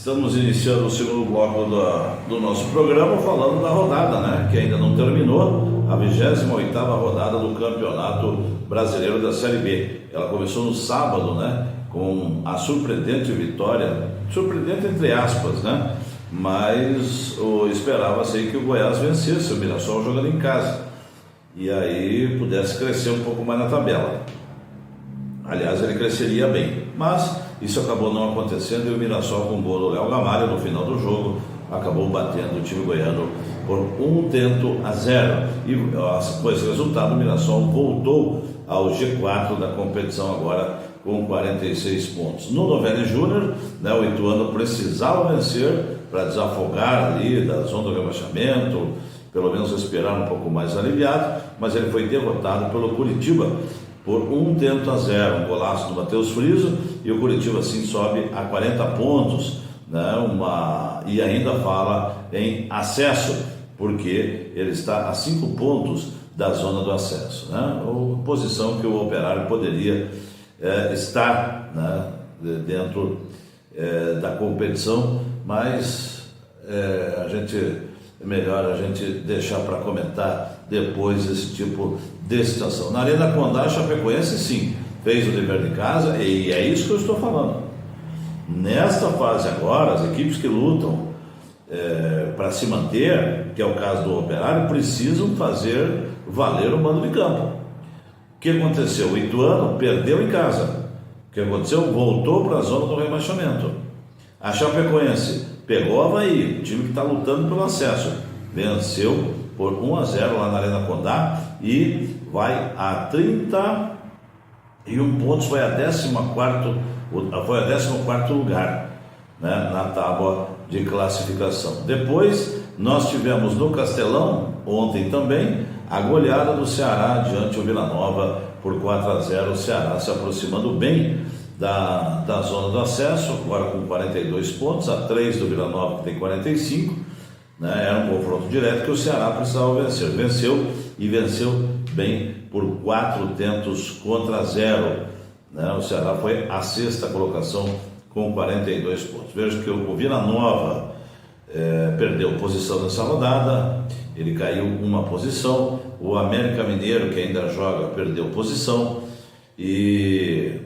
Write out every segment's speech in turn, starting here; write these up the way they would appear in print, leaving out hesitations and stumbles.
Estamos iniciando o segundo bloco do nosso programa falando da rodada, né? Que ainda não terminou, a 28ª rodada do Campeonato Brasileiro da Série B. Ela começou no sábado, né? Com a surpreendente vitória, surpreendente entre aspas, né? Mas esperava-se que o Goiás vencesse o Mirassol jogando em casa e aí pudesse crescer um pouco mais na tabela. Aliás, ele cresceria bem, mas isso acabou não acontecendo e o Mirassol, com o gol do Léo Gamalho no final do jogo, acabou batendo o time goiano por 1-0. E com esse resultado, o Mirassol voltou ao G4 da competição agora com 46 pontos. No Novelli Júnior, né, o Ituano precisava vencer para desafogar ali da zona do rebaixamento, pelo menos respirar um pouco mais aliviado, mas ele foi derrotado pelo Curitiba por 1-0, um golaço do Matheus Friso, e o Curitiba assim sobe a 40 pontos, né? E ainda fala em acesso, porque ele está a 5 pontos da zona do acesso, né? Posição que o Operário poderia estar, né, dentro da competição, mas é melhor a gente deixar para comentar depois esse tipo de situação. Na Arena Condá, a Chapecoense sim fez o dever de casa, e é isso que eu estou falando. Nesta fase agora, as equipes que lutam para se manter, que é o caso do Operário, precisam fazer valer o mando de campo. O que aconteceu? O Ituano perdeu em casa. O que aconteceu? Voltou para a zona do rebaixamento. A Chapecoense pegou o Avaí, o time que está lutando pelo acesso, venceu por 1-0 lá na Arena Condá e vai a 31 pontos, foi a 14º lugar, né, na tábua de classificação. Depois nós tivemos no Castelão, ontem também, a goleada do Ceará diante do Vila Nova por 4-0, o Ceará se aproximando bem da zona do acesso, agora com 42 pontos, a 3 do Vila Nova, que tem 45, né? Era um confronto direto que o Ceará precisava vencer. Venceu e venceu bem por 4-0, né? O Ceará foi a 6ª colocação com 42 pontos. Veja que o Vila Nova perdeu posição nessa rodada, ele caiu uma posição. O América Mineiro, que ainda joga, perdeu posição, e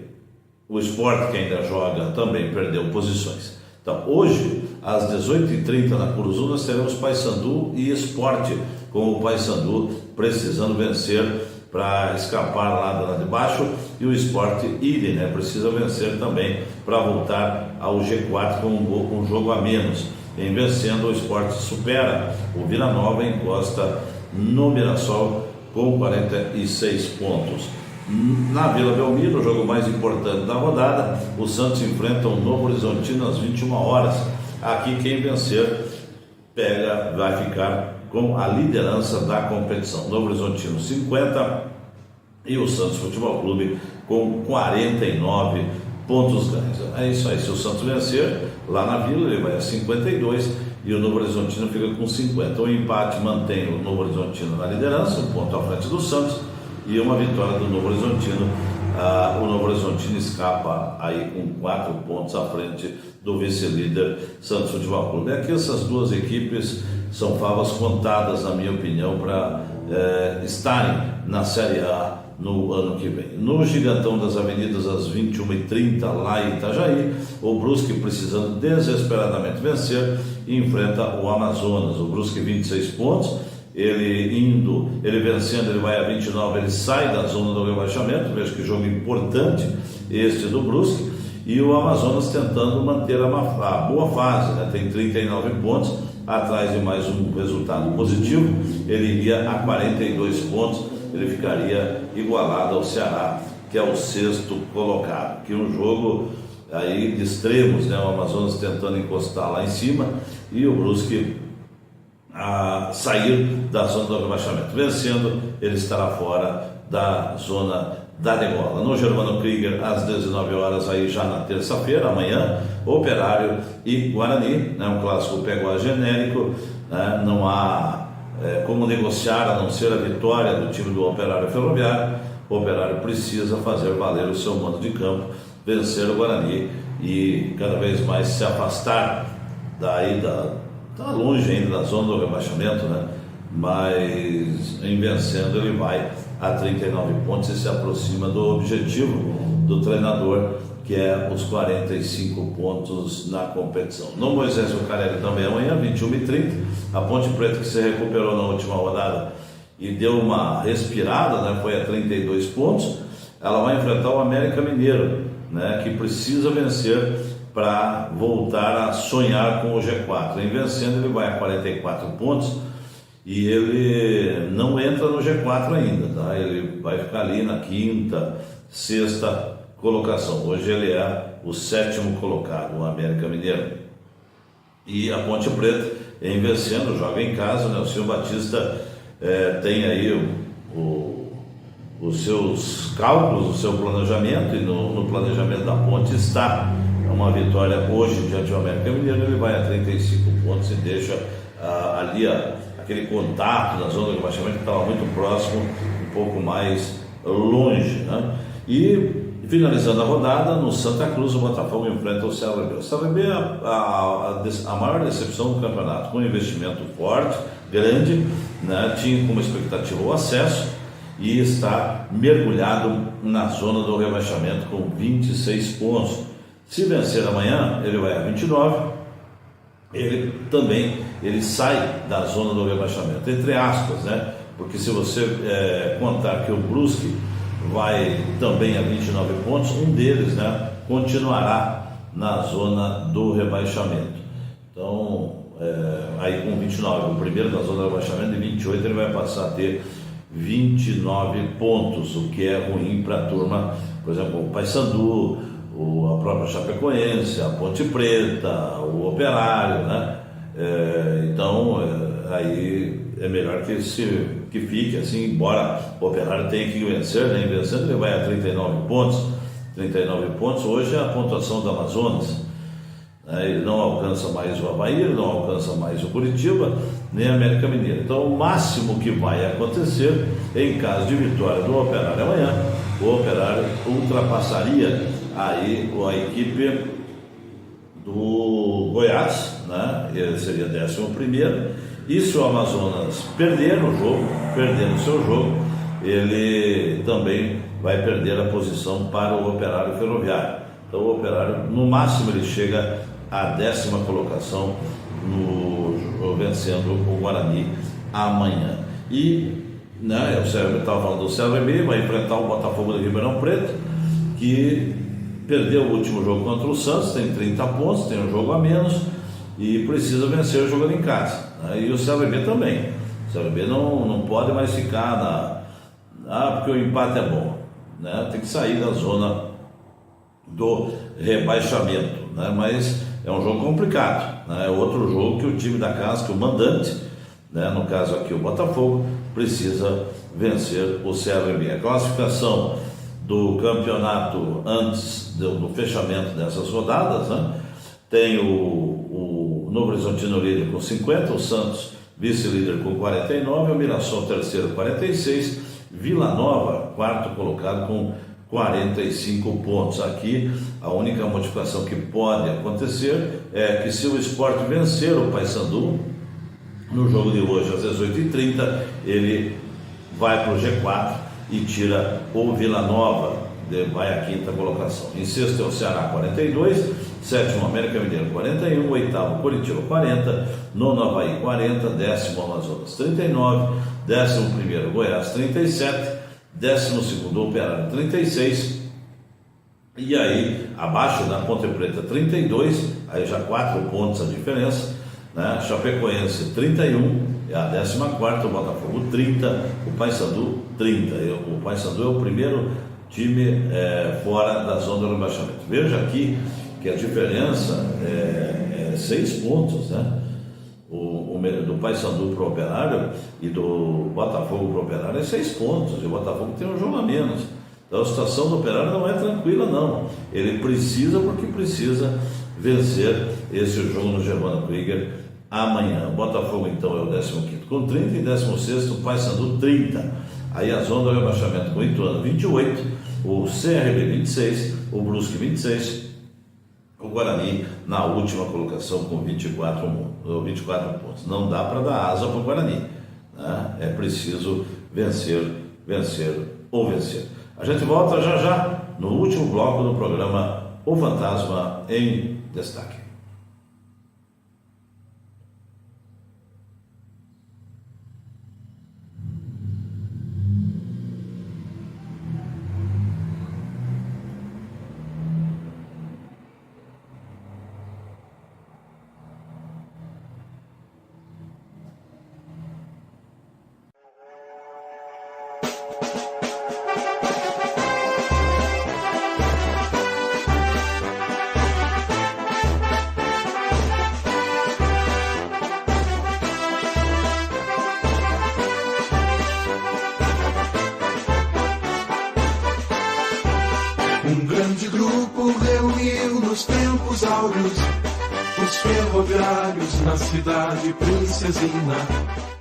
o Sport, que ainda joga, também perdeu posições. Então, hoje, às 18h30 na Curuzu, nós teremos Paysandu e Sport, com o Paysandu precisando vencer para escapar lá de baixo, e o Sport idem, né? Precisa vencer também para voltar ao G4 com um jogo a menos. Em vencendo, o Sport supera o Vila Nova e encosta no Mirassol com 46 pontos. Na Vila Belmiro, o jogo mais importante da rodada, o Santos enfrenta o Novo Horizontino às 21 horas. Aqui quem vencer vai ficar com a liderança da competição. Novo Horizontino 50 e o Santos Futebol Clube com 49 pontos ganhos. É isso aí, se o Santos vencer lá na Vila, ele vai a 52 e o Novo Horizontino fica com 50. O empate mantém o Novo Horizontino na liderança, um ponto à frente do Santos, e uma vitória do Novo Horizontino, o Novo Horizontino escapa aí com 4 pontos à frente do vice-líder Santos Futebol Clube. Aqui essas duas equipes são favas contadas, na minha opinião, para estarem na Série A no ano que vem. No Gigantão das Avenidas, às 21h30, lá em Itajaí, o Brusque, precisando desesperadamente vencer, enfrenta o Amazonas. O Brusque 26 pontos, ele vencendo, ele vai a 29, ele sai da zona do rebaixamento. Veja que jogo importante este do Brusque, e o Amazonas tentando manter a boa fase, né? Tem 39 pontos, atrás de mais um resultado positivo, ele iria a 42 pontos, ele ficaria igualado ao Ceará, que é o 6º colocado. Que um jogo aí de extremos, né? O Amazonas tentando encostar lá em cima e o Brusque a sair da zona do rebaixamento. Vencendo, ele estará fora da zona da degola. No Germano Krieger, às 19 horas, aí já na terça-feira, amanhã, Operário e Guarani, né? Um clássico pegou genérico, né? Não há como negociar a não ser a vitória do time do Operário Ferroviário. O Operário precisa fazer valer o seu mando de campo, vencer o Guarani e cada vez mais se afastar tá longe ainda da zona do rebaixamento, né? Mas em vencendo ele vai a 39 pontos e se aproxima do objetivo do treinador, que é os 45 pontos na competição. No Moisés Lucarelli também amanhã, 21h30, a Ponte Preta, que se recuperou na última rodada e deu uma respirada, né? Foi a 32 pontos, ela vai enfrentar o América Mineiro, né? Que precisa vencer para voltar a sonhar com o G4. Em vencendo ele vai a 44 pontos e ele não entra no G4 ainda, tá? Ele vai ficar ali na quinta, sexta colocação. Hoje ele é o 7º colocado, o América Mineiro. E a Ponte Preta, em vencendo, joga em casa, né? O senhor Batista tem aí os seus cálculos, o seu planejamento, e no planejamento da Ponte está uma vitória hoje diante do América Mineiro. Ele vai a 35 pontos e deixa ali aquele contato na zona do rebaixamento que estava muito próximo, um pouco mais longe, né? E finalizando a rodada, no Santa Cruz, o Botafogo enfrenta o CRB. O CRB é a maior decepção do campeonato, com um investimento forte, grande, né? Tinha como expectativa o acesso e está mergulhado na zona do rebaixamento com 26 pontos. Se vencer amanhã, ele vai a 29, ele sai da zona do rebaixamento, entre aspas, né? Porque se você contar que o Brusque vai também a 29 pontos, um deles, né, continuará na zona do rebaixamento. Então, aí com 29, o primeiro da zona do rebaixamento, e 28 ele vai passar a ter 29 pontos, o que é ruim para a turma, por exemplo, o Paysandu, a própria Chapecoense, a Ponte Preta, o Operário, né? Então, aí é melhor que fique assim, embora o Operário tenha que vencer, né? Vencendo ele vai a 39 pontos. 39 pontos, hoje é a pontuação do Amazonas. Ele não alcança mais o Avaí, ele não alcança mais o Curitiba, nem a América Mineira. Então, o máximo que vai acontecer, em caso de vitória do Operário amanhã, o Operário ultrapassaria aí a equipe do Goiás, né? Ele seria 11º, e se o Amazonas perder o seu jogo, ele também vai perder a posição para o Operário Ferroviário. Então o Operário, no máximo, ele chega à 10ª colocação, vencendo o Guarani amanhã. E eu estava falando do CRB, vai enfrentar o Botafogo de Ribeirão Preto, que perdeu o último jogo contra o Santos, tem 30 pontos, tem um jogo a menos e precisa vencer jogando em casa, né? E o CRB também. O CRB não pode mais ficar porque o empate é bom, né? Tem que sair da zona do rebaixamento, né? Mas é um jogo complicado, né? É outro jogo que o time da casa, que o mandante, né? No caso aqui o Botafogo, precisa vencer o CRB. A classificação do campeonato antes do fechamento dessas rodadas, né? Tem o Novo Horizontino líder com 50, o Santos vice-líder com 49, o Mirassol terceiro 46, Vila Nova quarto colocado com 45 pontos. Aqui a única modificação que pode acontecer é que, se o Sport vencer o Paysandu no jogo de hoje às 18h30, ele vai para o G4 e tira o Vila Nova, vai à 5ª colocação. Em sexto é o Ceará 42, sétimo América Mineiro 41, oitavo Curitiba 40, nono Avaí 40, 10º Amazonas 39, 11º Goiás 37, 12º Operário 36, e aí abaixo da Ponte Preta 32, aí já 4 pontos a diferença, né? Chapecoense 31, é a 14ª, o Botafogo 30, o Paysandu 30. O Paysandu é o primeiro time fora da zona do rebaixamento. Veja aqui que a diferença é 6 pontos, né? Do Paysandu para o Operário e do Botafogo para o Operário é 6 pontos, e o Botafogo tem um jogo a menos. Então a situação do Operário não é tranquila, não. Ele precisa, porque precisa vencer esse jogo no Germano Krieger amanhã. O Botafogo então é o 15º com 30 e 16º o Paysandu 30. Aí a zona do rebaixamento com o Ituano 28, o CRB 26, o Brusque 26, o Guarani na última colocação com 24 pontos. Não dá para dar asa para o Guarani, né? É preciso vencer ou vencer. A gente volta já já no último bloco do programa O Fantasma em Destaque. Um grande grupo reuniu nos tempos áureos os ferroviários na cidade princesina.